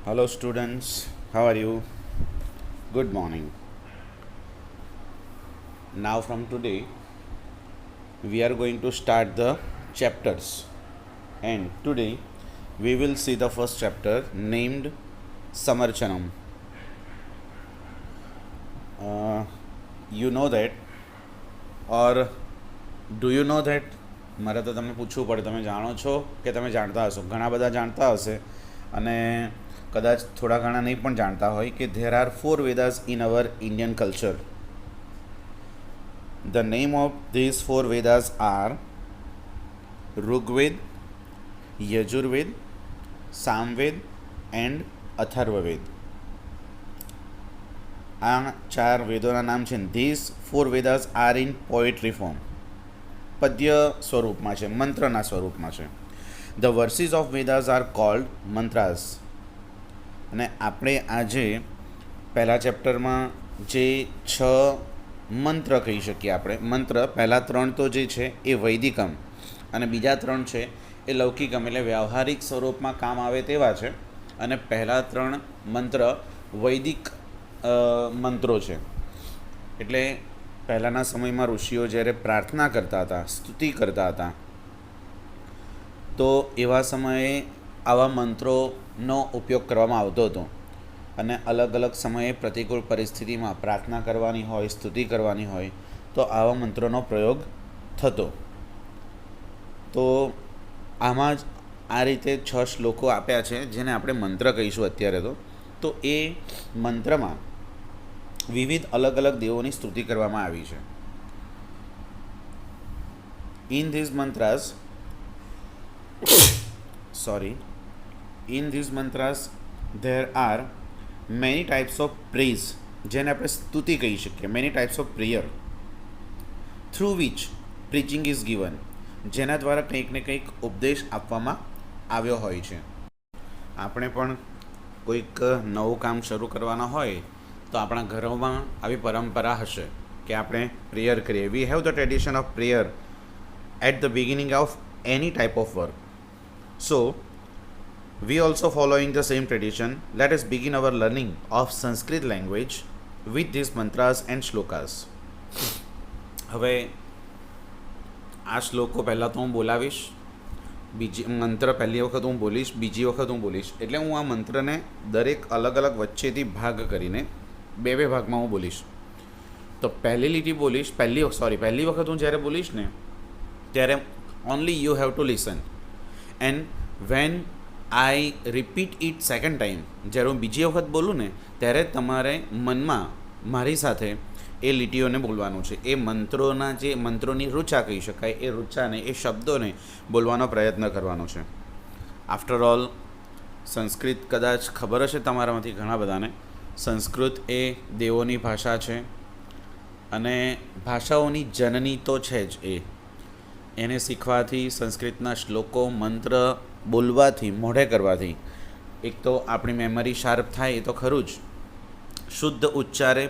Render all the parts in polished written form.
Hello, students. How are you? Good morning. Now, from today, we are going to start the chapters. And today, we will see the first chapter named Samarchanam. You know that, or do you know that? મારે તો તમને પૂછવું પડે, તમે જાણો છો કે તમે જાણતા હશો? ઘણા બધા જાણતા હશે અને કદાચ થોડા ઘણા નહીં પણ જાણતા હોય કે there are 4 Vedas in our Indian culture. The name of these 4 Vedas are Rigved, Yajurved, Samved and Atharvaved. આ 4 વેદોના નામ છે. These 4 Vedas are in poetry form. પદ્ય સ્વરૂપમાં છે, મંત્રના સ્વરૂપમાં છે. The verses of Vedas are called mantras. અને આપણે આજે પહેલા ચેપ્ટરમાં જે 6 મંત્ર કહી શકીએ આપણે, મંત્ર પહેલાં 3 તો જે છે એ વૈદિકમ અને બીજા 3 છે એ લૌકિકમ, એટલે વ્યવહારિક સ્વરૂપમાં કામ આવે તેવા છે. અને પહેલાં 3 મંત્ર વૈદિક મંત્રો છે. એટલે પહેલાંના સમયમાં ઋષિઓ જ્યારે પ્રાર્થના કરતા હતા, સ્તુતિ કરતા હતા, તો એવા સમયે આવા મંત્રોનો ઉપયોગ કરવામાં આવતો હતો. અને અલગ અલગ સમયે પ્રતિકૂળ પરિસ્થિતિમાં પ્રાર્થના કરવાની હોય, સ્તુતિ કરવાની હોય, તો આવા મંત્રોનો પ્રયોગ થતો. તો આમાં જ આ રીતે 6 શ્લોકો આપ્યા છે જેને આપણે મંત્ર કહીશું અત્યારે. તો એ મંત્રમાં વિવિધ અલગ અલગ દેવોની સ્તુતિ કરવામાં આવી છે. In these mantras there are many types of praise, જેને આપણે સ્તુતિ કહી શકીએ, many types of prayer, through which preaching is given, જેના દ્વારા કંઈક ને કંઈક ઉપદેશ આપવામાં આવ્યો હોય છે. આપણે પણ કોઈક નવું કામ શરૂ કરવાના હોય તો આપણા ઘરોમાં આવી પરંપરા હશે કે આપણે પ્રેયર કરીએ. We have the tradition of prayer at the beginning of any type of work. So we also following the same tradition. Let us begin our learning of Sanskrit language with these mantras and shlokas. હવે આ શ્લોકો પહેલાં તો હું બોલાવીશ, બીજી મંત્ર પહેલી વખત હું બોલીશ, બીજી વખત હું બોલીશ. એટલે હું આ મંત્રને દરેક અલગ અલગ વચ્ચેથી ભાગ કરીને બે ભાગમાં હું બોલીશ. તો પહેલી લીટી બોલીશ, પહેલી વખત હું જ્યારે બોલીશ ને ત્યારે only you have to listen, and when I repeat it second time, જ્યારે હું બીજી વખત બોલું ને ત્યારે તમારે મનમાં મારી સાથે એ લીટીઓને બોલવાનું છે. એ મંત્રોની રૂચા કહી શકાય, એ રૂચાને, એ શબ્દોને બોલવાનો પ્રયત્ન કરવાનો છે. આફ્ટર ઓલ સંસ્કૃત કદાચ ખબર હશે તમારામાંથી ઘણા બધાને, સંસ્કૃત એ દેવોની ભાષા છે અને ભાષાઓની જનની તો છે જ. એને શીખવાથી, સંસ્કૃતના શ્લોકો, મંત્ર બોલવાથી, મોઢે કરવાથી એક તો આપણી મેમરી શાર્પ થાય, એ તો ખરું જ. શુદ્ધ ઉચ્ચારે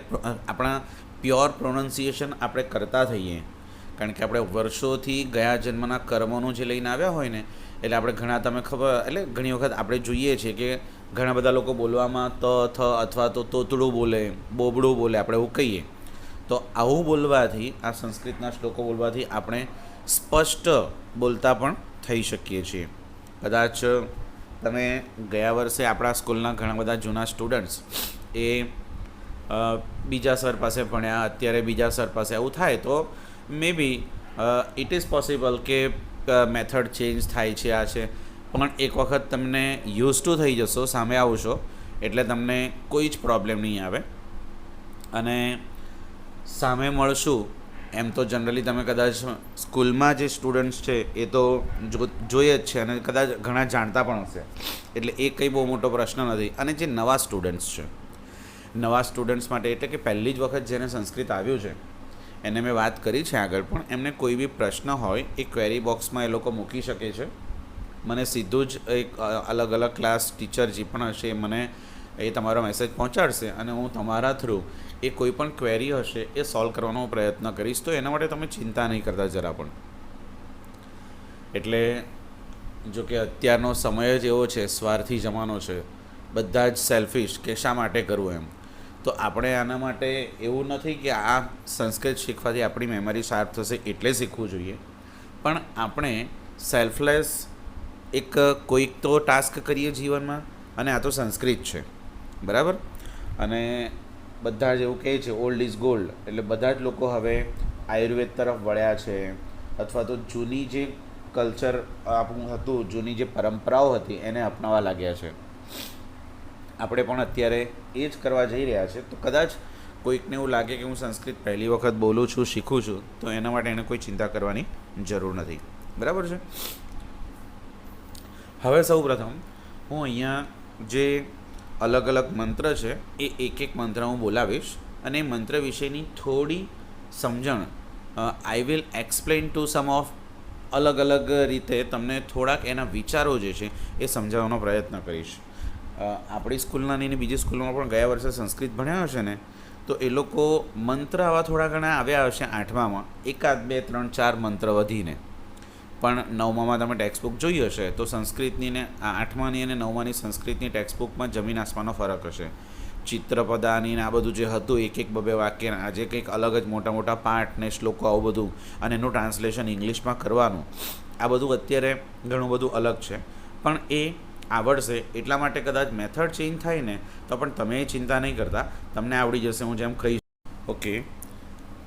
આપણા પ્યોર પ્રોનન્સિએશન આપણે કરતા થઈએ, કારણ કે આપણે વર્ષોથી ગયા જન્મના કર્મોનું જે લઈને આવ્યા હોય ને, એટલે આપણે ઘણી વખત આપણે જોઈએ છીએ કે ઘણા બધા લોકો બોલવામાં થ અથવા તો તોતડું બોલે, બોબડું બોલે, આપણે એવું કહીએ. તો આવું બોલવાથી, આ સંસ્કૃતના શ્લોકો બોલવાથી આપણે સ્પષ્ટ બોલતા પણ થઈ શકીએ છીએ. કદાચ તમે ગયા વર્ષે આપણા સ્કૂલના ઘણા બધા જૂના સ્ટુડન્ટ્સ એ બીજા સર પાસે ભણ્યા, અત્યારે બીજા સર પાસે, આવું થાય તો મે બી ઇટ ઇઝ પોસિબલ કે મેથડ ચેન્જ થાય છે, આ છે. પણ એક વખત તમને યુઝ ટુ થઈ જશો, સામે આવશો, એટલે તમને કોઈ જ પ્રોબ્લેમ નહીં આવે. અને સામે મળશું એમ તો જનરલી તમે કદાચ સ્કૂલમાં જે સ્ટુડન્ટ્સ છે એ તો જોઈએ જ છે અને કદાચ ઘણા જાણતા પણ હશે, એટલે એ કંઈ બહુ મોટો પ્રશ્ન નથી. અને જે નવા સ્ટુડન્ટ્સ છે, નવા સ્ટુડન્ટ્સ માટે, એટલે કે પહેલી જ વખત જેને સંસ્કૃત આવ્યું છે, એને મેં વાત કરી છે આગળ પણ, એમને કોઈ બી પ્રશ્ન હોય એ ક્વેરી બોક્સમાં એ લોકો મૂકી શકે છે. મને સીધું જ એક અલગ અલગ ક્લાસ ટીચર જે પણ હશે મને એ તમારો મેસેજ પહોંચાડશે અને હું તમારા થ્રુ એ કોઈ પણ ક્વેરી હશે એ સોલ્વ કરવાનો પ્રયત્ન કરીશ. તો એના માટે તમે ચિંતા નહીં કરતા જરા પણ. એટલે જો કે અત્યારનો સમય જ એવો છે, સ્વાર્થી જમાનો છે, બધા જ સેલ્ફિશ કે શા માટે કરવું એમ. તો આપણે આના માટે એવું નથી કે આ સંસ્કૃત શીખવાથી આપણી મેમરી શાર્પ થશે એટલે શીખવું જોઈએ, પણ આપણે સેલ્ફલેસ એક કોઈક તો ટાસ્ક કરીએ જીવનમાં, અને આ તો સંસ્કૃત છે, બરાબર. અને બધા જ એવું કહે છે ઓલ્ડ ઇઝ ગોલ્ડ, એટલે બધા જ લોકો હવે આયુર્વેદ તરફ વળ્યા છે, અથવા તો જૂની જે કલ્ચર આપણું હતું, જૂની જે પરંપરાઓ હતી એને અપનાવવા લાગ્યા છે. આપણે પણ અત્યારે એ જ કરવા જઈ રહ્યા છે. તો કદાચ કોઈકને એવું લાગે કે હું સંસ્કૃત પહેલી વખત બોલું છું, શીખું છું, તો એના માટે એને કોઈ ચિંતા કરવાની જરૂર નથી, બરાબર છે. હવે સૌ પ્રથમ હું અહીંયા જે અલગ અલગ મંત્ર છે એ એક એક મંત્ર હું બોલાવીશ, અને એ મંત્ર વિશેની થોડી સમજણ I will explain to some of, અલગ અલગ રીતે તમને થોડાક એના વિચારો જે છે એ સમજાવવાનો પ્રયત્ન કરીશ. આપણી સ્કૂલના અને બીજી સ્કૂલમાં પણ ગયા વર્ષે સંસ્કૃત ભણ્યા હશે ને, તો એ લોકો મંત્ર આવા થોડા ઘણા આવ્યા હશે 8મામાં, 1, 2, 3, 4 મંત્ર વધીને. પણ 9મામાં તમે ટેક્સ્ટબુક જોઈ હશે તો સંસ્કૃતની ને 8માની અને 9માની સંસ્કૃતની ટેક્સ્ટબુકમાં જમીન આસમાનનો ફરક હશે. ચિત્રપદાની ને આ બધું જે હતું એક એક બબે વાક્ય, આજે કંઈક અલગ જ મોટા મોટા પાઠ ને શ્લોકો આવું બધું, અને એનું ટ્રાન્સલેશન ઇંગ્લિશમાં કરવાનું, આ બધું અત્યારે ઘણું બધું અલગ છે. પણ એ આવડશે એટલા માટે કદાચ મેથડ ચેન્જ થાય ને તો પણ તમે ચિંતા નહીં કરતા, તમને આવડી જશે. હું જેમ કહીશ. ઓકે,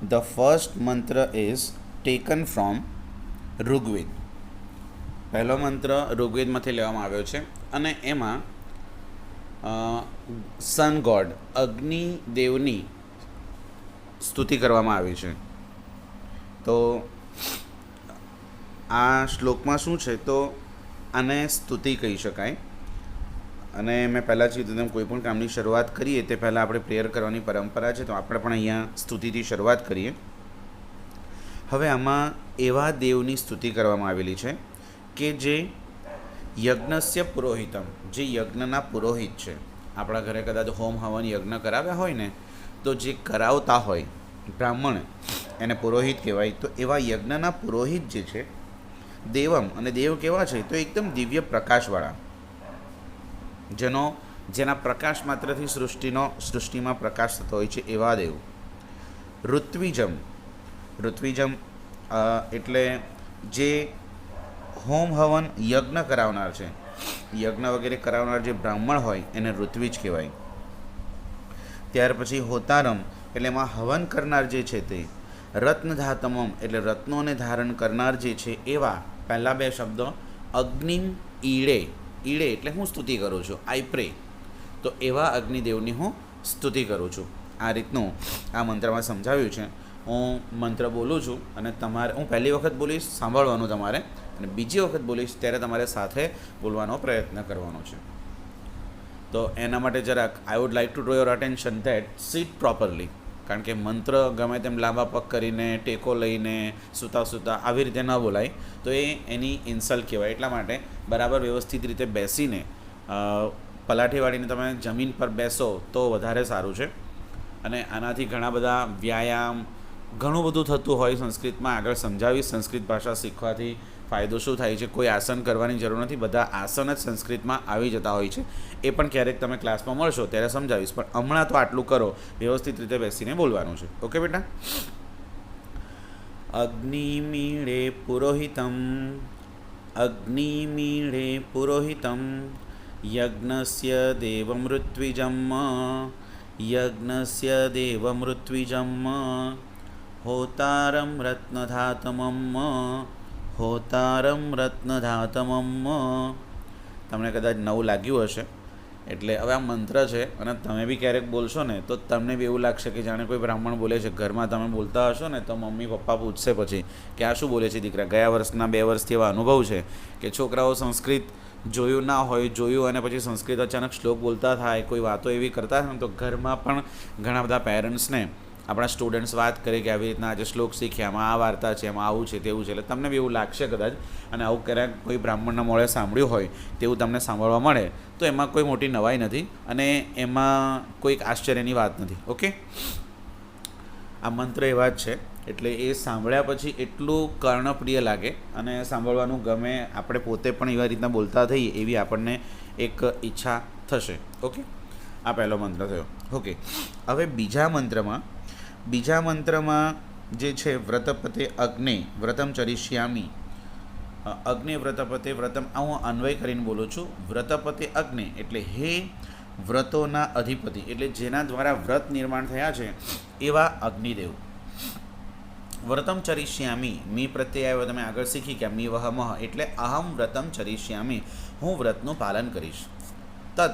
ધ ફર્સ્ટ મંત્ર ઇઝ ટેકન ફ્રોમ ઋગ્વેદ. પહેલો મંત્ર ઋગ્વેદમાંથી લેવામાં આવ્યો છે, અને એમાં સન ગોડ અગ્નિદેવની સ્તુતિ કરવામાં આવી છે. તો આ શ્લોકમાં શું છે, તો આને સ્તુતિ કહી શકાય. અને મેં પહેલાં જ કીધું તેમ કોઈ પણ કામની શરૂઆત કરીએ તે પહેલાં આપણે પ્રેયર કરવાની પરંપરા છે, તો આપણે પણ અહીંયા સ્તુતિથી શરૂઆત કરીએ. હવે આમાં એવા દેવની સ્તુતિ કરવામાં આવેલી છે કે જે યજ્ઞસ્ય પુરોહિતમ, જે યજ્ઞના પુરોહિત છે. આપણા ઘરે કદાચ હોમ હવન યજ્ઞ કરાવ્યા હોય ને, તો જે કરાવતા હોય બ્રાહ્મણ એને પુરોહિત કહેવાય. તો એવા યજ્ઞના પુરોહિત જે છે દેવમ, અને દેવ કેવા છે તો એકદમ દિવ્ય પ્રકાશવાળા, જેના પ્રકાશ માત્રથી સૃષ્ટિમાં પ્રકાશ થતો હોય છે, એવા દેવ. ઋત્વિજમ, ઋત્વિજમ એટલે જે હોમ હવન યજ્ઞ કરાવનાર છે, યજ્ઞ વગેરે કરાવનાર જે બ્રાહ્મણ હોય એને ઋત્વિજ કહેવાય. ત્યાર પછી હોતારમ એટલે એમાં હવન કરનાર જે છે તે. રત્નધાતમમ એટલે રત્નોને ધારણ કરનાર જે છે એવા. પહેલાં બે શબ્દો અગ્નિમ ઈડે, ઈડે એટલે હું સ્તુતિ કરું છું, આઈ પ્રે, તો એવા અગ્નિદેવની હું સ્તુતિ કરું છું. આ રીતનું આ મંત્રમાં સમજાવ્યું છે. હું મંત્ર બોલું છું અને તમારે, હું પહેલી વખત બોલીશ સાંભળવાનું તમારે, અને બીજી વખત બોલીશ ત્યારે તમારે સાથે બોલવાનો પ્રયત્ન કરવાનો છે. તો એના માટે જરાક I would like to draw your attention that seat properly, કારણ કે મંત્ર ગમે તેમ લાંબા પગ કરીને, ટેકો લઈને, સૂતા આવી રીતે ન બોલાય, તો એ એની ઇન્સલ્ટ કહેવાય. એટલા માટે બરાબર વ્યવસ્થિત રીતે બેસીને, પલાઠી વાળીને તમે જમીન પર બેસો તો વધારે સારું છે. અને આનાથી ઘણા બધા વ્યાયામ, ઘણું બધું થતું હોય સંસ્કૃતમાં. આગળ સમજાવીશ સંસ્કૃત ભાષા શીખવાથી ફાયદો શું થાય છે. કોઈ આસન કરવાની જરૂર નથી, બધા આસન જ સંસ્કૃતમાં આવી જતા હોય છે. એ પણ ક્યારેક તમે ક્લાસમાં મળશો ત્યારે સમજાવીશ, પણ હમણાં તો આટલું કરો, વ્યવસ્થિત રીતે બેસીને બોલવાનું છે. ઓકે બેટા. અગ્નિમીળે પુરોહિતમ, અગ્નિમીળે પુરોહિતમ, યજ્ઞસ્ય દેવમૃત્વિજમ, યજ્ઞસ્ય દેવમૃત્વિજમ, હોતારમ રત્નધાતમમ, હોતારમ રત્નધાતમમ. તમને કદાચ નવું લાગ્યું હશે, એટલે હવે આ મંત્ર છે અને તમે બી ક્યારેક બોલશો ને તો તમને બી એવું લાગશે કે જાણે કોઈ બ્રાહ્મણ બોલે છે. ઘરમાં તમે બોલતા હશો ને તો મમ્મી પપ્પા પૂછશે પછી કે આ શું બોલે છે દીકરા. ગયા વર્ષના 2 વર્ષથી એવા અનુભવ છે કે છોકરાઓ સંસ્કૃત જોયું ના હોય, જોયું અને પછી સંસ્કૃત અચાનક શ્લોક બોલતા થાય, કોઈ વાતો એવી કરતા થાય ને, તો ઘરમાં પણ ઘણા બધા પેરેન્ટ્સને આપણા સ્ટુડન્ટ્સ વાત કરે કે આવી રીતના આજે શ્લોક શીખ્યા, આમાં આ વાર્તા છે, એમાં આવું છે, તેવું છે. એટલે તમને બી એવું લાગશે કદાચ, અને આવું ક્યારેક કોઈ બ્રાહ્મણના મોડે સાંભળ્યું હોય તેવું તમને સાંભળવા મળે તો એમાં કોઈ મોટી નવાઈ નથી અને એમાં કોઈક આશ્ચર્યની વાત નથી. ઓકે, આ મંત્ર એવા જ છે, એટલે એ સાંભળ્યા પછી એટલું કર્ણપ્રિય લાગે અને સાંભળવાનું ગમે. આપણે પોતે પણ એવા રીતના બોલતા થઈએ એવી આપણને એક ઈચ્છા થશે. ઓકે, આ પહેલો મંત્ર થયો. ઓકે, હવે બીજા મંત્રમાં જે છે વ્રતપતે અગ્ને વ્રતમ ચરિષ્યામી, અગ્ને વ્રતપતે વ્રતમ, આ હું અન્વય કરીને બોલું છું. વ્રતપતે અગ્ને એટલે હે વ્રતોના અધિપતિ, એટલે જેના દ્વારા વ્રત નિર્માણ થયા છે એવા અગ્નિદેવ. વ્રતમ ચરિષ્યામી, મી પ્રત્યય આવ્યો, તમે આગળ શીખી ગયા. મી વહ મહ એટલે અહમ વ્રતમ ચરિષ્યામી, હું વ્રતનું પાલન કરીશ. તત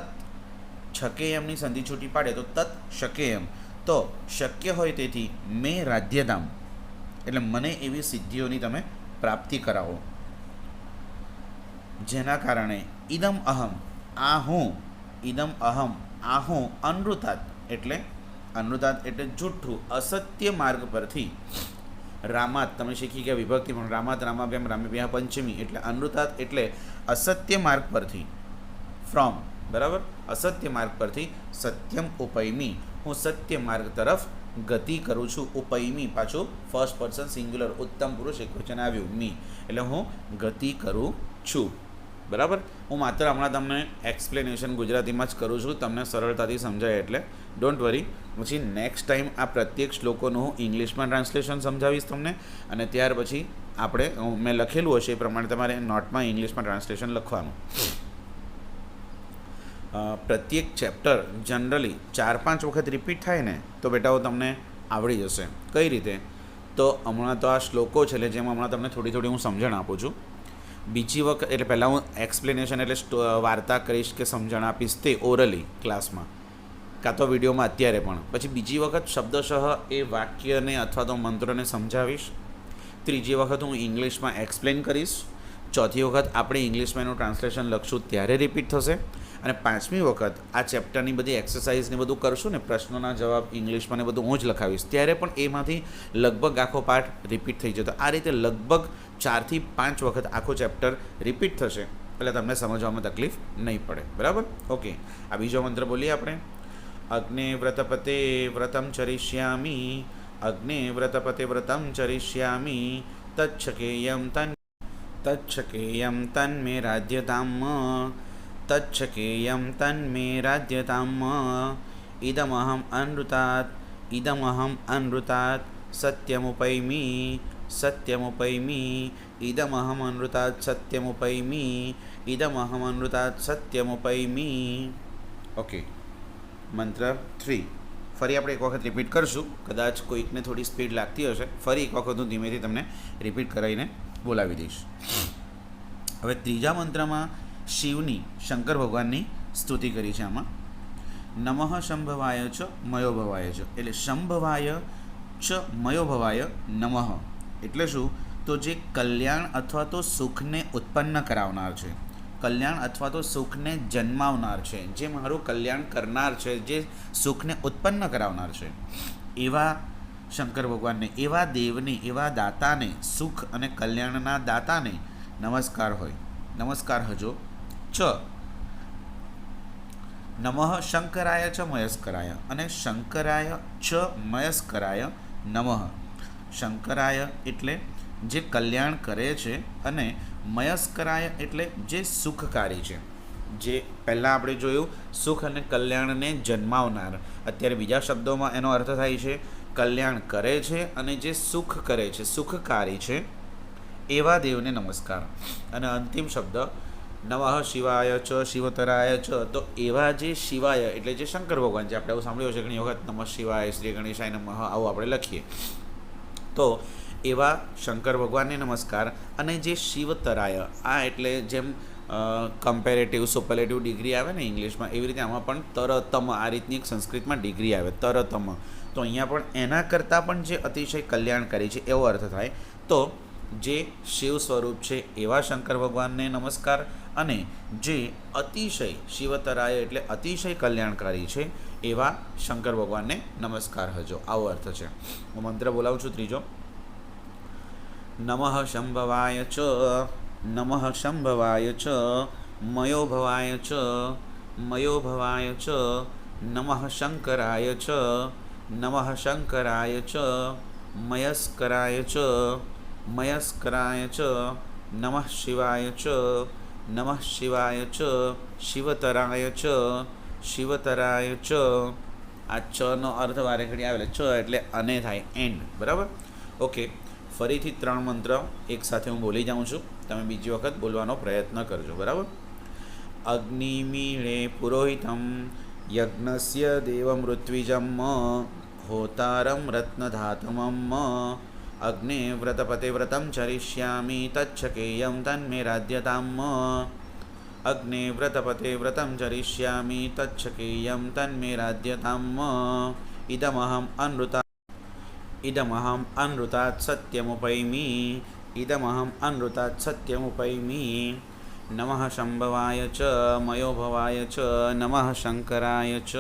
છકેયમની સંધિ છૂટી પાડે તો તત શકેયમ, તો શક્ય હોય તેથી મેં રાજ્યધામ એટલે મને એવી સિદ્ધિઓની તમે પ્રાપ્તિ કરાવો, જેના કારણે ઇદમ અહમ આ હું, ઇદમ અહમ આ હું, અનૃતાત એટલે જૂઠું, અસત્ય માર્ગ પરથી, રામાત તમે શીખી ગયા વિભક્તિ પણ, રામાત રામાભ્યામ રામેભ્યા પંચમી એટલે અનૃતાત એટલે અસત્ય માર્ગ પરથી, ફ્રોમ, બરાબર, અસત્ય માર્ગ પરથી સત્યમ ઉપૈમી, હું સત્ય માર્ગ તરફ ગતિ કરું છું. ઉપૈમી પાછું ફર્સ્ટ પર્સન સિંગ્યુલર ઉત્તમ પુરુષ એકવચન આવ્યું, મી એટલે હું ગતિ કરું છું. બરાબર, હું માત્ર હમણાં તમને એક્સપ્લેનેશન ગુજરાતીમાં જ કરું છું, તમને સરળતાથી સમજાય એટલે ડોન્ટ વરી. પછી નેક્સ્ટ ટાઈમ આ પ્રત્યેક શ્લોકોનું હું ઇંગ્લિશમાં ટ્રાન્સલેશન સમજાવીશ તમને, અને ત્યાર પછી આપણે મેં લખેલું હશે એ પ્રમાણે તમારે નોટમાં ઇંગ્લિશમાં ટ્રાન્સલેશન લખવાનું. પ્રત્યેક ચેપ્ટર જનરલી 4-5 વખત રિપીટ થાય ને તો બેટાઓ તમને આવડી જશે. કઈ રીતે? તો હમણાં તો આ શ્લોકો છે એટલે જેમાં હમણાં તમને થોડી હું સમજણ આપું છું. બીજી વખત એટલે પહેલાં હું એક્સપ્લેનેશન એટલે વાર્તા કરીશ કે સમજણ આપીશ તે ઓરલી ક્લાસમાં કાં તો વિડીયોમાં અત્યારે પણ. પછી બીજી વખત શબ્દશઃ એ વાક્યને અથવા તો મંત્રોને સમજાવીશ. ત્રીજી વખત હું ઇંગ્લિશમાં એક્સપ્લેન કરીશ. ચોથી વખત આપણે ઇંગ્લિશમાં એનું ટ્રાન્સલેશન લખશું ત્યારે રિપીટ થશે. અને 5મી વખત આ ચેપ્ટરની બધી એક્સરસાઇઝને બધું કરશું ને, પ્રશ્નોના જવાબ ઇંગ્લિશમાં ને બધું હું જ લખાવીશ, ત્યારે પણ એમાંથી લગભગ આખો પાઠ રિપીટ થઈ જતો. આ રીતે લગભગ 4 થી 5 વખત આખો ચેપ્ટર રિપીટ થશે એટલે તમને સમજવામાં તકલીફ નહીં પડે. બરાબર? ઓકે, આ બીજો મંત્ર બોલીએ આપણે. અગ્ને વ્રતપતે વ્રતમ ચરિષ્યામી, અગ્ને વ્રતપતે વ્રતમ ચરિષ્યામી, તચ્છકેયમ તન્મે રાજ્યતામ, તચ્છકેયમ તન્મે રાજ્યતામ, ઇદમહમ અનૃતાત સત્યમુપૈમી, ઇદમહમ અનૃતાત સત્યમુપૈમી. ઓકે, મંત્ર 3 ફરી આપણે એક વખત રિપીટ કરશું. કદાચ કોઈકને થોડી સ્પીડ લાગતી હશે, ફરી એક વખત હું ધીમેથી તમને રિપીટ કરાવીને બોલાવી દઈશ. હવે ત્રીજા મંત્રમાં શિવની, શંકર ભગવાનની સ્તુતિ કરી છે. આમાં નમઃ શંભવાય ચ મયો ભવાય ચ એટલે શંભવાય ચ મયો ભવાય નમઃ એટલે શું? તો જે કલ્યાણ અથવા તો સુખને ઉત્પન્ન કરાવનાર છે, કલ્યાણ અથવા તો સુખને જન્માવનાર છે, જે મારું કલ્યાણ કરનાર છે, જે સુખને ઉત્પન્ન કરાવનાર છે, એવા શંકર ભગવાનને, એવા દેવને, એવા દાતાને, સુખ અને કલ્યાણના દાતાને નમસ્કાર હોય, નમસ્કાર હજો. ચ નમઃ શંકરાય ચ મયસ્કરાય અને શંકરાય ચ મયસ્કરાય નમઃ. શંકરાય એટલે જે કલ્યાણ કરે છે અને મયસ્કરાય એટલે જે સુખકારી છે. જે પહેલાં આપણે જોયું સુખ અને કલ્યાણને જન્માવનાર, અત્યારે બીજા શબ્દોમાં એનો અર્થ થાય છે કલ્યાણ કરે છે અને જે સુખ કરે છે, સુખકારી છે, એવા દેવને નમસ્કાર. અને અંતિમ શબ્દ નમઃ શિવાય ચ શિવતરાય ચ, તો એવા જે શિવાય એટલે જે શંકર ભગવાન છે, આપણે એવું સાંભળ્યું છે ઘણી વખત નમઃ શિવાય, શ્રી ગણેશાય નમઃ, આવું આપણે લખીએ. તો એવા શંકર ભગવાનને નમસ્કાર. અને જે શિવતરાય, આ એટલે જેમ કમ્પેરેટિવ સુપરલેટિવ ડિગ્રી આવે ને ઇંગ્લિશમાં, એવી રીતે આમાં પણ તરતમ, આ રીતની એક સંસ્કૃતમાં ડિગ્રી આવે તરતમ, તો અહીંયા પણ એના કરતાં પણ જે અતિશય કલ્યાણકારી છે એવો અર્થ થાય. તો જે શિવ સ્વરૂપ છે એવા શંકર ભગવાનને નમસ્કાર, અને જે અતિશય શિવતરાય એટલે અતિશય કલ્યાણકારી છે એવા શંકર ભગવાનને નમસ્કાર હજો, આવો અર્થ છે. હું મંત્ર બોલાવું છું ત્રીજો. નમઃ શંભવાય ચ, નમઃ શંભવાય ચ મયો ભવાય ચ, મયો ભવાય ચ નમઃ શંકરાય ચ, નમઃ શંકરાય ચ મયસ્કરાય ચ, મયસ્કરાય ચ નમઃ શિવાય ચ, નમઃ શિવાય ચ, શિવતરાય ચ, શિવતરાય ચ. આ ચનો અર્થ વારે ઘડી આવે ચ એટલે અને થાય એન્ડ, બરાબર. ઓકે, ફરીથી 3 મંત્ર એકસાથે હું બોલી જાઉં છું, તમે બીજી વખત બોલવાનો પ્રયત્ન કરજો, બરાબર. અગ્નિમીળે પુરોહિતમ યજ્ઞસ્ય દેવમૃત્વિજમ હોતારમ રત્નધાતમમ અગ્ને વ્રતપતે વ્રતમ ચરિષ્યામિ તચ્છકેયમ તન્મે રાજ્યતામ અગ્ને વ્રતપતે વ્રતમ ચરિષ્યામિ તચ્છકેયમ તન્મે રાજ્યતામ ઇદમહમ અનૃતાત સત્યમુપૈમિ ઇદમહમ અનૃતાત સત્યમુપૈમિ નમઃ શંભવાય ચ મયોભવાય ચ નમઃ શંકરાય ચ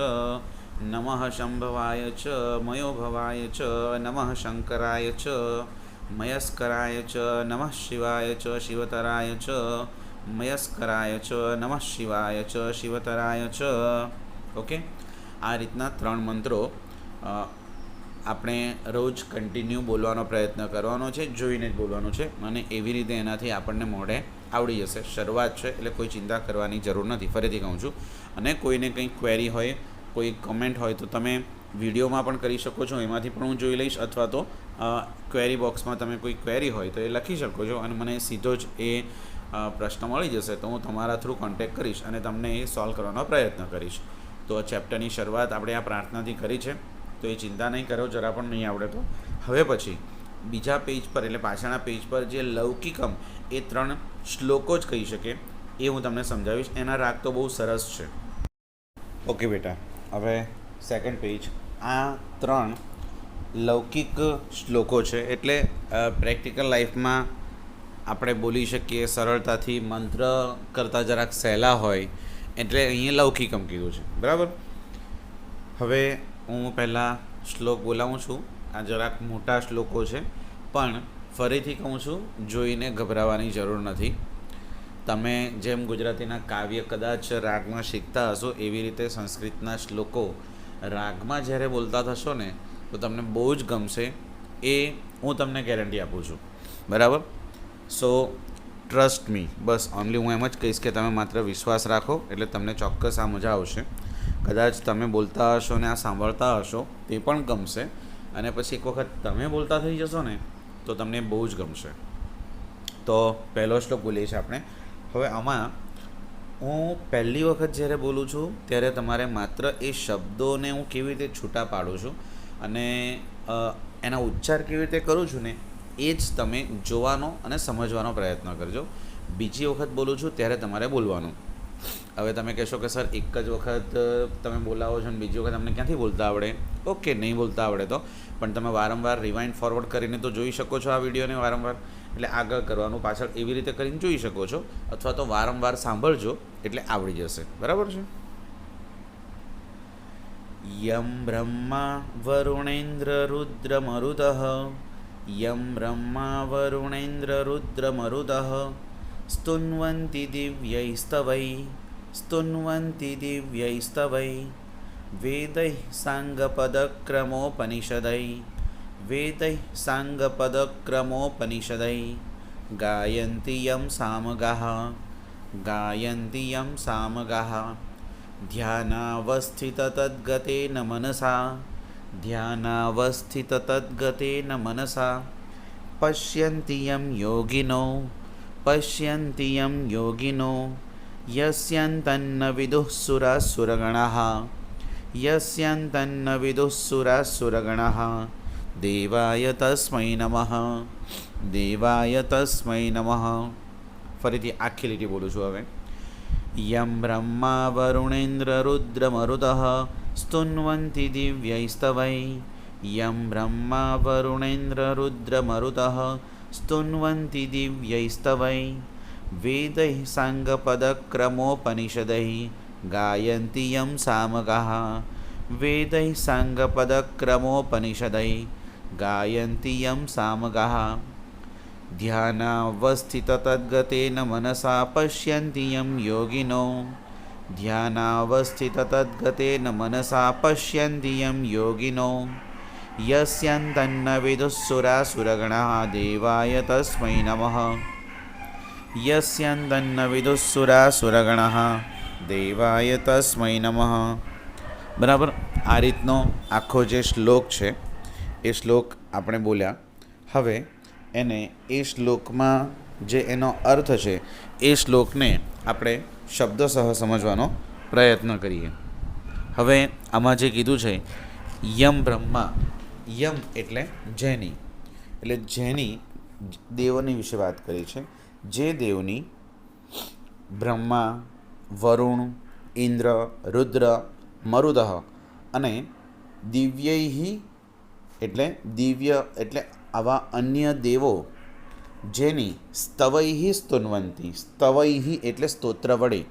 નમઃ શંભવાય ચ મયોભવાય ચ નમઃ શંકરાય ચ મયસ્કરાય ચ નમઃ શિવાય ચ શિવતરાય ચ મયસ્કરાય ચ નમઃ શિવાય ચ શિવતરાય ચ. ઓકે, આ રીતના 3 મંત્રો આપણે રોજ કન્ટિન્યુ બોલવાનો પ્રયત્ન કરવાનો છે, જોઈને જ બોલવાનું છે, અને એવી રીતે એનાથી આપણને મોઢે આવડી જશે. શરૂઆત છે એટલે કોઈ ચિંતા કરવાની જરૂર નથી, ફરીથી કહું છું. અને કોઈને કંઈ ક્વેરી હોય, કોઈ કમેન્ટ હોય તો તમે વિડીયોમાં પણ કરી શકો છો, એમાંથી પણ હું જોઈ લઈશ, અથવા તો ક્વેરી બોક્સમાં તમે કોઈ ક્વેરી હોય તો એ લખી શકો છો અને મને સીધો જ એ પ્રશ્ન મળી જશે, તો હું તમારા થ્રુ કોન્ટેક્ટ કરીશ અને તમને એ સોલ્વ કરવાનો પ્રયત્ન કરીશ. તો આ ચેપ્ટરની શરૂઆત આપણે આ પ્રાર્થનાથી કરી છે, તો એ ચિંતા નહીં કરો, જરા પણ નહીં આવડે તો. હવે પછી બીજા પેજ પર એટલે પાછળના પેજ પર જે લૌકિકમ એ 3 શ્લોકો જ કહી શકે એ હું તમને સમજાવીશ. એના રાગ તો બહુ સરસ છે. ઓકે બેટા, હવે સેકન્ડ પેજ. આ 3 લૌકિક શ્લોકો છે, એટલે પ્રેક્ટિકલ લાઈફમાં આપણે બોલી શકીએ સરળતાથી, મંત્ર કરતાં જરાક સહેલા હોય, એટલે અહીંયા લૌકિકમ કીધું છે, બરાબર. હવે હું પહેલાં શ્લોક બોલાવું છું. આ જરાક મોટા શ્લોકો છે, પણ ફરીથી કહું છું, જોઈને ગભરાવાની જરૂર નથી. તમે જેમ ગુજરાતીના કાવ્ય કદાચ રાગમાં શીખતા હશો, એવી રીતે સંસ્કૃતના શ્લોકો રાગમાં જ્યારે બોલતા થશો ને તો તમને બહુ જ ગમશે, એ હું તમને ગેરંટી આપું છું, બરાબર. સો ટ્રસ્ટ મી, બસ ઓનલી હું એમ જ કહીશ કે તમે માત્ર વિશ્વાસ રાખો, એટલે તમને ચોક્કસ આ મજા આવશે. કદાચ તમે બોલતા હશો ને આ સાંભળતા હશો તે પણ ગમશે, અને પછી એક વખત તમે બોલતા થઈ જશો ને તો તમને બહુ જ ગમશે. તો પહેલો શ્લોક બોલીએ છીએ આપણે. હવે આમાં હું પહેલી વખત જ્યારે બોલું છું ત્યારે તમારે માત્ર એ શબ્દોને હું કેવી રીતે છૂટા પાડું છું અને એના ઉચ્ચાર કેવી રીતે કરું છું ને એ જ તમે જોવાનો અને સમજવાનો પ્રયત્ન કરજો. બીજી વખત બોલું છું ત્યારે તમારે બોલવાનું. હવે તમે કહેશો કે સર એક જ વખત તમે બોલાવો છો ને બીજી વખત તમને ક્યાંથી બોલતા આવડે? ઓકે, નહીં બોલતા આવડે તો પણ તમે વારંવાર રિવાઇન્ડ ફોરવર્ડ કરીને તો જોઈ શકો છો આ વિડીયોને વારંવાર, એટલે આગળ કરવાનું પાછળ એવી રીતે કરીને જોઈ શકો છો, અથવા તો વારંવાર સાંભળજો એટલે આવડી જશે, બરાબર છે. યમ બ્રહ્મા વરુણેન્દ્ર રુદ્ર મરુદઃ યમ બ્રહ્મા વરુણેન્દ્ર રુદ્ર મરુદઃ स्तुन्वन्ति दिव्यैस्तवै वेदैः साङ्गपदक्रमोपनिषदै गायन्ति यं सामगाः ध्यानावस्थिततद्गतेन मनसा पश्यन्ति यं योगिनो यस्यन्तन्न विदुः सुरासुरगणाः देवाय तस्मै नमः. ફરીથી આખી લીટી બોલું છું હવે. યમ બ્રહ્મા વરુણેન્દ્ર રુદ્ર મરુદઃ સ્તુન્વન્તિ દિવ્યૈસ્તવૈ યમ બ્રહ્મા વરુણેન્દ્ર રુદ્ર મરુદઃ स्तुन्वन्ति दिव्यैस्तवै वेदैः साङ्गपदक्रमोपनिषदैः गायन्ति यं सामगाः ध्यानावस्थिततद्गतेन मनसा पश्यन्ति यं योगिनो यस्यन्तन्न विदुः सुरासुरगणाः देवाय तस्मै नमः. યસ્યંતન્ન વિદુઃસુરાસુરગણઃ દેવાય તસ્મૈ નમઃ. બરાબર, આ રીતનો આખો જે શ્લોક છે એ શ્લોક આપણે બોલ્યા. હવે એને એ શ્લોકમાં જે એનો અર્થ છે એ શ્લોકને આપણે શબ્દસહ સમજવાનો પ્રયત્ન કરીએ. હવે આમાં જે કીધું છે યમ બ્રહ્મા, યમ એટલે જેની, એટલે જેની દેવોની વિશે વાત કરી છે. જે દેવની બ્રહ્મા, વરુણ, ઇન્દ્ર, રુદ્ર, મરુદઃ અને દિવ્યૈહિ એટલે દિવ્ય એટલે આવા અન્ય દેવો જેની સ્તવૈહિ સ્તુન્વંતી, સ્તવૈહિ એટલે સ્તોત્ર વડે.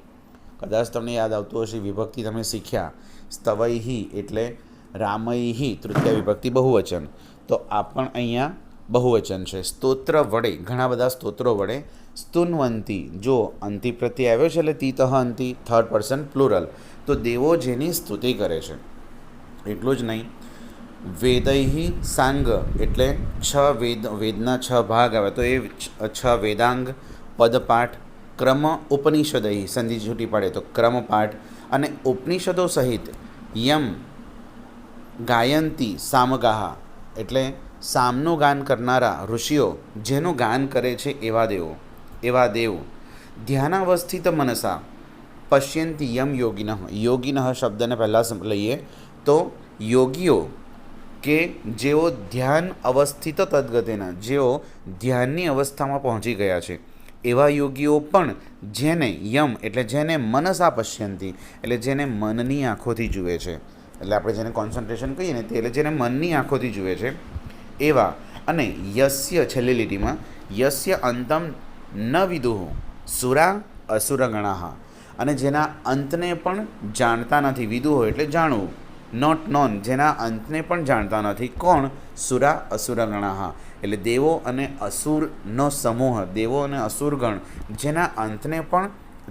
કદાચ તમને યાદ આવતું હશે, વિભક્તિ તમે શીખ્યા. સ્તવૈહિ એટલે રામૈહિ તૃતીય વિભક્તિ બહુવચન, તો આ પણ અહીંયા બહુવચન છે. સ્તોત્ર વડે, ઘણા બધા સ્તોત્રો વડે. સ્તુન્વંતી, જો અંતિ પ્રત્યે આવ્યો છે એટલે તીતઃ અંતિ, થર્ડ પર્સન પ્લુરલ, તો દેવો જેની સ્તુતિ કરે છે. એટલું જ નહીં, વેદૈહિ સાંગ એટલે છ વેદના છ ભાગ આવે તો એ છ વેદાંગ, પદપાઠ, ક્રમ ઉપનિષદૈ સંધિ છૂટી પાડે તો ક્રમપાઠ, અને ઉપનિષદો સહિત યમ ગાયંતી સામગાહ એટલે સામનું ગાન કરનારા ઋષિઓ જેનું ગાન કરે છે એવા દેવ. ધ્યાનાવસ્થિત મનસા પશ્યંતી યમ યોગિનઃ, યોગિનઃ શબ્દને પહેલાં લઈએ તો યોગીઓ કે જેઓ ધ્યાન અવસ્થિત તદ્ગતેના, જેઓ ધ્યાનની અવસ્થામાં પહોંચી ગયા છે એવા યોગીઓ પણ જેને યમ એટલે જેને મનસા પશ્યંતી એટલે જેને મનની આંખોથી જુએ છે, એટલે આપણે જેને કોન્સન્ટ્રેશન કહીએ ને તે એટલે જેને મનની આંખોથી જુએ છે એવા. અને યસ્ય છેલ્લી લીટીમાં યસ્ય અંતમ ન વિદુઃ સુરા અસુરગણાઃ, અને જેના અંતને પણ જાણતા નથી. વિદુઃ એટલે જાણવું, નોટ નોન, જેના અંતને પણ જાણતા નથી. કોણ? સુરા અસુરગણાઃ એટલે દેવો અને અસુરનો સમૂહ, દેવો અને અસુરગણ જેના અંતને પણ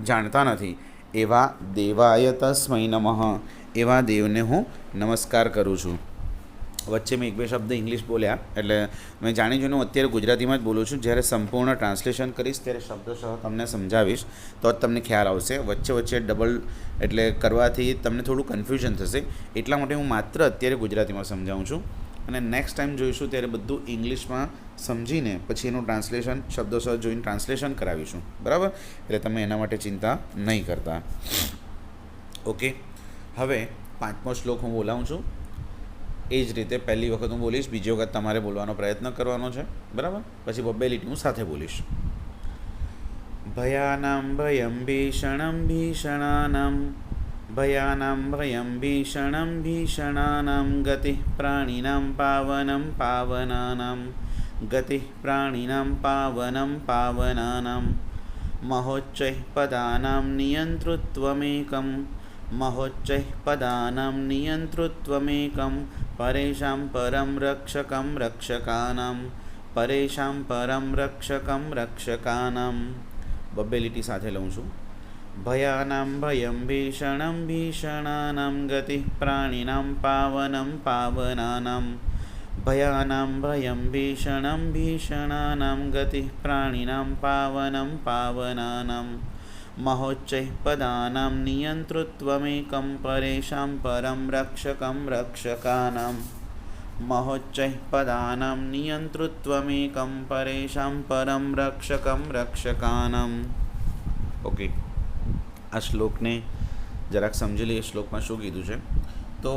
જાણતા નથી એવા દેવાય તસ્મૈ નમઃ, એવા દેવને હું નમસ્કાર કરું છું. વચ્ચે મેં એક બે શબ્દ ઇંગ્લિશ બોલ્યા એટલે મેં જાણી જોઈને હું અત્યારે ગુજરાતીમાં જ બોલું છું. જ્યારે સંપૂર્ણ ટ્રાન્સલેશન કરીશ ત્યારે શબ્દશઃ તમને સમજાવીશ તો જ તમને ખ્યાલ આવશે. વચ્ચે વચ્ચે ડબલ એટલે કરવાથી તમને થોડું કન્ફ્યુઝન થશે, એટલા માટે હું માત્ર અત્યારે ગુજરાતીમાં સમજાવું છું. અને નેક્સ્ટ ટાઈમ જોઈશું ત્યારે બધું ઇંગ્લિશમાં સમજીને પછી એનું ટ્રાન્સલેશન શબ્દશઃ જોઈને ટ્રાન્સલેશન કરાવીશું. બરાબર, એટલે તમે એના માટે ચિંતા નહીં કરતા. ઓકે, હવે 5મો શ્લોક હું બોલાવું છું. એ જ રીતે પહેલી વખત હું બોલીશ, બીજી વખત તમારે બોલવાનો પ્રયત્ન કરવાનો છે. બરાબર, પછી બબ્બે લીટી હું સાથે બોલીશ. ભયાનાં ભયં ભીષણં ભીષણાનાં, ભયાનાં ભયં ભીષણં ભીષણાનાં, ગતિઃ પ્રાણિનાં પાવनं પાવનાનાં, ગતિઃ પ્રાણિનાં પાવनं પાવનાનાં, મહોચ્ચૈઃ પદાનાં નિયંતૃત્વમેકં, મહોચ્ચૈઃ પદાનાં નિયંતૃત્વમેકં, પરેષાં પરમ રક્ષકં રક્ષકાનાં, પરેષાં પરમ રક્ષકં રક્ષકાનાં. બબ્બે લીટી સાથે લઉં છું. ભયાનાં ભયં ભીષણં ભીષણાનાં, ગતિઃ પ્રાણિનાં પાવनं પાવનાનાં, ભયાનાં ભયં ભીષણં ભીષણાનાં, ગતિઃ પ્રાણિનાં પાવनं પાવનાનાં, મહોચ્ચૈઃ પદાનાં નિયંતૃત્વમેકં, પરેષાં પરમ રક્ષકં રક્ષકાનાં, મહોચ્ચૈઃ પદાનાં નિયંતૃત્વમેકં, પરેષાં પરમ રક્ષકં રક્ષકાનાં. ઓકે, આ શ્લોકને જરાક સમજી લઈએ. શ્લોકમાં શું કીધું છે તો,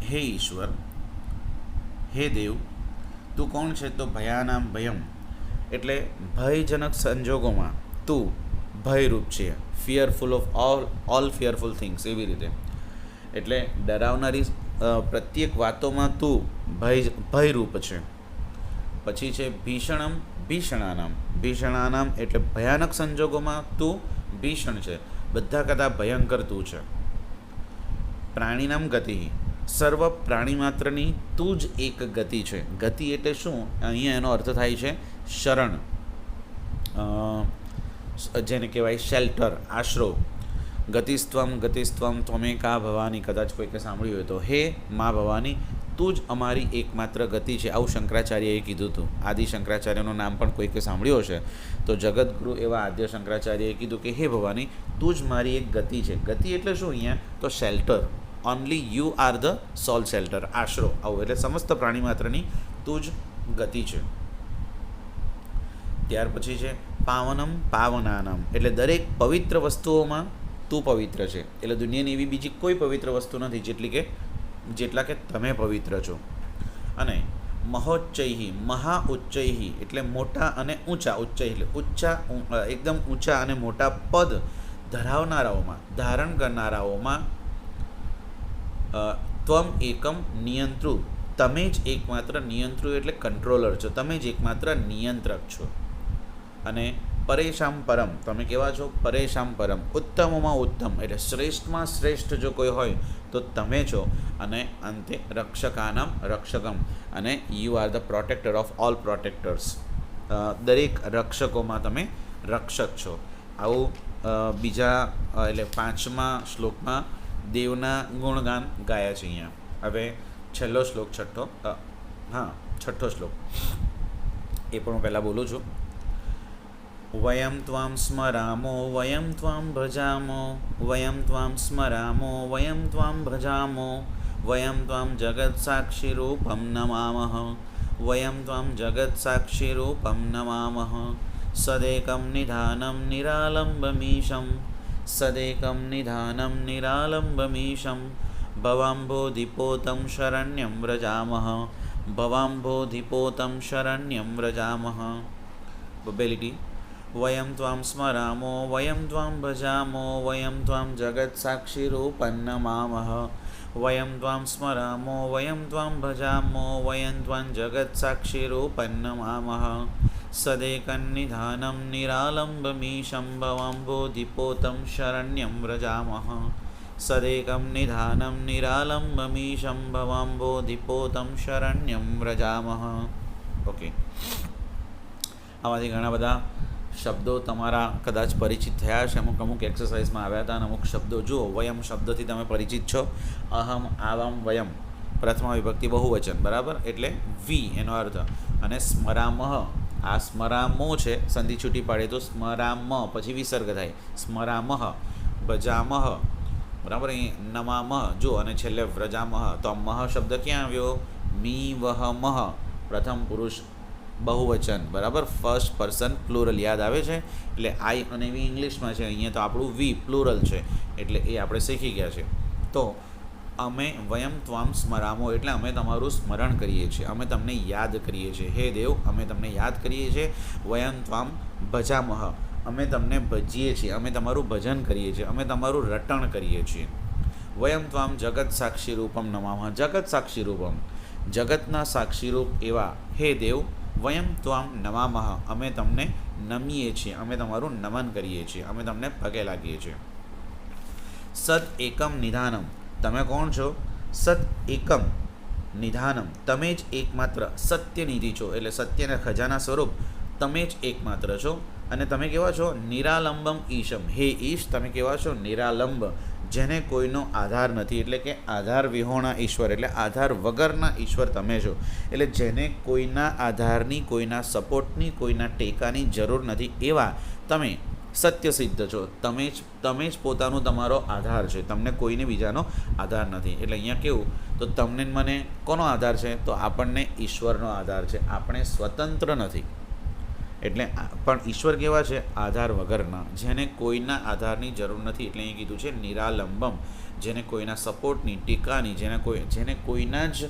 હે ઈશ્વર, હે દેવ, તું કોણ છે? તો ભયાનાં ભયમ એટલે ભયજનક સંજોગોમાં તું ભયરૂપ છે. Fearful of all fearful things, એવી રીતે એટલે ડરાવનારી પ્રત્યેક વાતોમાં તું ભયરૂપ છે. પછી છે ભીષણમ ભીષણાનામ, ભીષણાનામ એટલે ભયાનક સંજોગોમાં તું ભીષણ છે, બધા કરતાં ભયંકર તું છે. પ્રાણીનામ ગતિ, સર્વ પ્રાણી માત્રની તું જ એક ગતિ છે. ગતિ એટલે શું? અહીંયા એનો અર્થ થાય છે શરણ, જેને કહેવાય શેલ્ટર, આશરો. ગતિસ્ત્વમ ગતિસ્ત્વમ ત્વમેકા ભવાની, કદાચ કોઈકે સાંભળ્યું હોય તો, હે મા ભવાની તું જ અમારી એકમાત્ર ગતિ છે, આવું શંકરાચાર્યએ કીધું હતું. આદિ શંકરાચાર્યનું નામ પણ કોઈકે સાંભળ્યું હશે. તો જગતગુરુ એવા આદ્ય શંકરાચાર્યએ કીધું કે હે ભવાની, તું જ મારી એક ગતિ છે. ગતિ એટલે શું અહીંયા? તો shelter. Only you are the solve shelter, આશરો. આવું એટલે સમસ્ત પ્રાણી માત્રની તું જ ગતિ છે. ત્યાર પછી છે પાવનમ પાવનાનમ, એટલે દરેક પવિત્ર વસ્તુઓમાં તું પવિત્ર છે. એટલે દુનિયાની એવી બીજી કોઈ પવિત્ર વસ્તુ નથી જેટલા કે તમે પવિત્ર છો. અને મહોચ્ચૈહી, મહા ઉચ્ચૈહી એટલે મોટા અને ઊંચા. ઉચ્ચૈ એટલે ઊંચા, એકદમ ઊંચા અને મોટા પદ ધરાવનારાઓમાં, ધારણ કરનારાઓમાં ત્વમ એકમ નિયંત્રુ, તમે જ એકમાત્ર નિયંત્રુ એટલે કંટ્રોલર છો, તમે જ એકમાત્ર નિયંત્રક છો. અને પરેશામ પરમ, તમે કેવા છો? પરેશામ પરમ, ઉત્તમોમાં ઉત્તમ એટલે શ્રેષ્ઠમાં શ્રેષ્ઠ જો કોઈ હોય તો તમે છો. અને અંતે રક્ષકાનામ રક્ષકમ, અને you are the protector of all protectors, દરેક રક્ષકોમાં તમે રક્ષક છો. આવું બીજા એટલે 5મા શ્લોકમાં દેવના ગુણગાન ગાયા છે અહીંયા. હવે છેલ્લો શ્લોક, છઠ્ઠો શ્લોક, એ પણ હું પહેલાં બોલું છું. વયમ ત્વામ સ્મરામો વયમ ત્વામ ભજામો, વયમ ત્વામ સ્મરામો વયમ ત્વામ ભજામો, વયમ ત્વામ જગત સાક્ષી રૂપમ નમામઃ, વયમ ત્વામ જગત સાક્ષી રૂપમ નમામઃ. સદેકમ નિધાનમ નિરાલંબમીશમ, સદેકમ નિધાનમ નિરાલંબમીશમ, ભવાંભોધિપોતમ શરણ્યમ વ્રજામઃ, ભવાંભોધિપોતમ શરણ્યમ વ્રજામઃ. બબેલિટી. વયમ ત્વામ સ્મરામો વયમ ત્વામ ભજામો, વયમ ત્વામ જગત સાક્ષી રૂપં નમામઃ, વયમ ત્વામ સ્મરામો વયમ ત્વામ ભજામો, વયમ ત્વામ જગત સાક્ષી રૂપં નમામઃ. સદેકન્નિધાનમ નિરાલંબમીશં, ભવાંભોધિપોતમ શરણ્યમ વ્રજામઃ, સદેકમ નિધાનમ નિરાલંબમીશં, ભવાંભોધિપોતમ શરણ્યમ વ્રજામઃ. ઓકે, આમાંથી ઘણા બધા શબ્દો તમારા કદાચ પરિચિત થયા છે. અમુક એક્સરસાઇઝમાં આવ્યા હતા અને અમુક શબ્દો જુઓ. વયમ શબ્દથી તમે પરિચિત છો. અહમ, આવામ, વયમ પ્રથમા વિભક્તિ બહુવચન, બરાબર, એટલે વી એનો અર્થ. અને સ્મરામહ, આ સ્મરામો છે, સંધિ છૂટી પાડે તો સ્મરામ, પછી વિસર્ગ થાય, સ્મરામહ. ભજામહ, બરાબર, અહીં નમામહ જો, અને છેલ્લે વ્રજામહ. તો આ મહ શબ્દ ક્યાં આવ્યો? મી વહ મહ, પ્રથમ પુરુષ બહુવચન, બરાબર, ફર્સ્ટ પર્સન પ્લુરલ યાદ આવે છે. એટલે આઈ અને વી ઇંગ્લિશમાં છે, અહીંયા તો આપણું વી પ્લુરલ છે, એટલે એ આપણે શીખી ગયા છે. તો અમે વયમ ત્વામ સ્મરામો એટલે અમે તમારું સ્મરણ કરીએ છીએ, અમે તમને યાદ કરીએ છીએ. હે દેવ, અમે તમને યાદ કરીએ છીએ. વયમ ત્વામ ભજામહ, અમે તમને ભજીએ છીએ, અમે તમારું ભજન કરીએ છીએ, અમે તમારું રટણ કરીએ છીએ. વયમ ત્વામ જગત સાક્ષી રૂપમ નમામઃ, જગત સાક્ષી રૂપમ, જગતના સાક્ષીરૂપ એવા હે દેવ, વયમ ત્વામ નમામઃ, અમે તમને નમીએ છીએ, અમે તમારું નમન કરીએ છીએ, અમે તમને પગે લાગીએ છીએ. સત એકમ નિધાનમ, તમે કોણ છો? સત એકમ નિધાનમ, તમે જ એકમાત્ર સત્યનિધિ છો, એટલે સત્યના ખજાના સ્વરૂપ તમે જ એકમાત્ર છો. અને તમે કેવા છો? નિરાલંબમ ઈશમ, હે ઈશ, તમે કેવા છો? નિરાલંબ, જેને કોઈનો આધાર નથી, એટલે કે આધાર વિહોણા ઈશ્વર, એટલે આધાર વગરના ઈશ્વર તમે છો. એટલે જેને કોઈના આધારની, કોઈના સપોર્ટની, કોઈના ટેકાની જરૂર નથી એવા તમે સત્ય સિદ્ધ છો. તમે જ પોતાનો તમારો આધાર છે, તમને કોઈને બીજાનો આધાર નથી. એટલે અહીંયા કેવું, તો તમને મને કોનો આધાર છે? તો આપણને ઈશ્વરનો આધાર છે, આપણે સ્વતંત્ર નથી. એટલે પણ ઈશ્વર કેવા છે? આધાર વગરના, જેને કોઈના આધારની જરૂર નથી. એટલે અહીં કીધું છે નિરાલંબમ, જેને કોઈના સપોર્ટની, ટીકાની, જેને કોઈના જ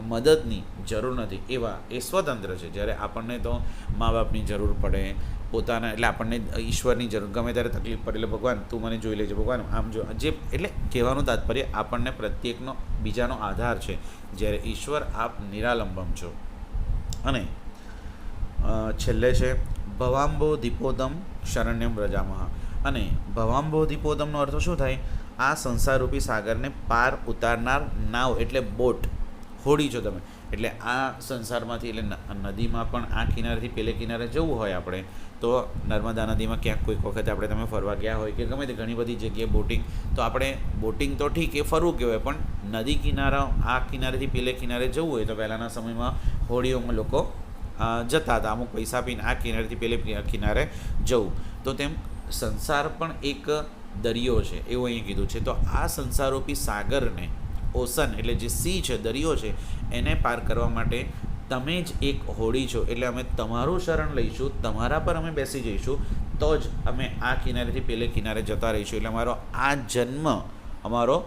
મદદની જરૂર નથી એવા એ સ્વતંત્ર છે. જ્યારે આપણને તો મા બાપની જરૂર પડે, પોતાના, એટલે આપણને ઈશ્વરની જરૂર, ગમે ત્યારે તકલીફ પડે એટલે ભગવાન તું મને જોઈ લેજે, ભગવાન આમ જો, જે એટલે કહેવાનું તાત્પર્ય આપણને પ્રત્યેકનો બીજાનો આધાર છે, જ્યારે ઈશ્વર આપ નિરાલંબમ છો. અને છેલ્લે છે ભવાંબો દીપોદમ શરણ્યમ વ્રજામઃ. અને ભવાંબો દીપોદમનો અર્થ શું થાય? આ સંસારરૂપી સાગરને પાર ઉતારનાર નાવ, એટલે બોટ, હોડી છો તમે. એટલે આ સંસારમાંથી એટલે નદીમાં પણ આ કિનારેથી પેલે કિનારે જવું હોય આપણે તો નર્મદા નદીમાં ક્યાંક કોઈક વખતે આપણે તમે ફરવા ગયા હોય કે ગમે તે ઘણી બધી જગ્યાએ બોટિંગ, તો આપણે બોટિંગ તો ઠીક એ ફરવું કહેવાય, પણ નદી કિનારા આ કિનારેથી પેલે કિનારે જવું હોય તો પહેલાંના સમયમાં હોડીઓમાં લોકો જતા હતા, અમુક પૈસા આપીને આ કિનારેથી પેલે કિનારે જવું. તો તેમ સંસાર પણ એક દરિયો છે એવું અહીં કીધું છે. તો આ સંસારોપી સાગરને, ઓશન એટલે જે સી છે, દરિયો છે, એને પાર કરવા માટે તમે જ એક હોડી છો. એટલે અમે તમારું શરણ લઈશું, તમારા પર અમે બેસી જઈશું, તો જ અમે આ કિનારેથી પેલે કિનારે જતા રહીશું. એટલે અમારો આ જન્મ અમારો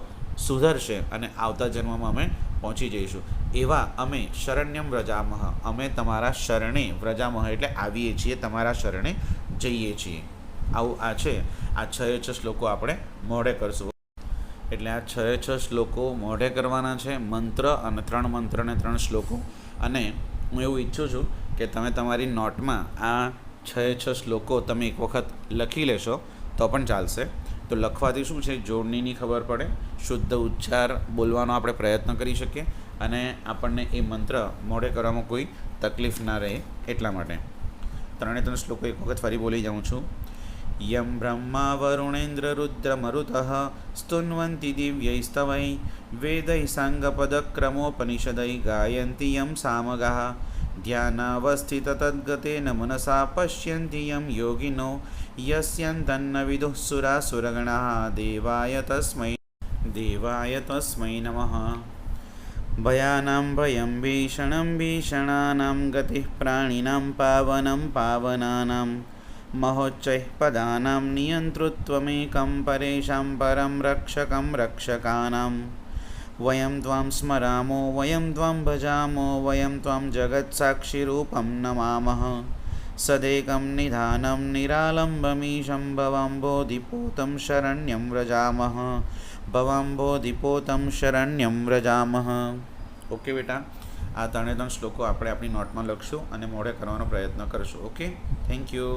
સુધરશે અને આવતા જન્મમાં અમે પહોંચી જઈશું. એવા અમે શરણ્યમ વ્રજામહ, અમે તમારા શરણે, વ્રજામહ એટલે આવીએ છીએ, તમારા શરણે જઈએ છીએ. આવું આ છે. આ 6 શ્લોકો આપણે મોઢે કરશું. એટલે આ 6 શ્લોકો મોઢે કરવાના છે, મંત્ર અને 3 મંત્ર અને 3 શ્લોકો. અને હું એવું ઈચ્છું છું કે તમે તમારી નોટમાં આ 6 શ્લોકો તમે એક વખત લખી લેશો તો પણ ચાલશે. તો લખવાથી શું છે, જોડણીની ખબર પડે, શુદ્ધ ઉચ્ચાર બોલવાનો આપણે પ્રયત્ન કરી શકીએ અને આપણને એ મંત્ર મોઢે કરવામાં કોઈ તકલીફ ના રહે એટલા માટે. 3 શ્લોકો એક વખત ફરી બોલી જાઉં છું. યમ બ્રહ્મા વરુણેન્દ્ર રુદ્ર મરુતઃ સ્તુન્વન્તિ દિવ્યૈસ્તવૈ વેદૈ સાંગપદક્રમોપનિષદૈ ગાયન્તિ યમ સામગાઃ ધ્યાનાવસ્થિત તદ્ગતેન મનસા પશ્યન્તિ યમ યોગિનો યસ્યन्तन्न વિદુઃ સુરાસુરગણાઃ દેવાય તસ્મૈ નમઃ. ભયાનાં ભયં ભીષણં ભીષણાનાં ગતિઃ પ્રાણિનાં પાવनं પાવનાનાં મહોચ્ચૈઃ પદાનાં નિયંતૃત્વમેકં પરેષાં પરં રક્ષકં રક્ષકાનાં. વયં ત્વાં સ્મરામો વયં ત્વાં ભજામો વયં ત્વાં જગત્સાક્ષિરૂપં નમામઃ. સદેકં નિધાनं નિરાલંબમીશં ભવામ્ભોધિપોतं શરણ્યં વ્રજામઃ. ભવામ્ભોધિપોतं શરણ્યં વ્રજામઃ. ઓકે બેટા, આ 3 શ્લોકો આપણે આપણી નોટમાં લખશું અને મોઢે કરવાનો પ્રયત્ન કરશું. Okay, thank you.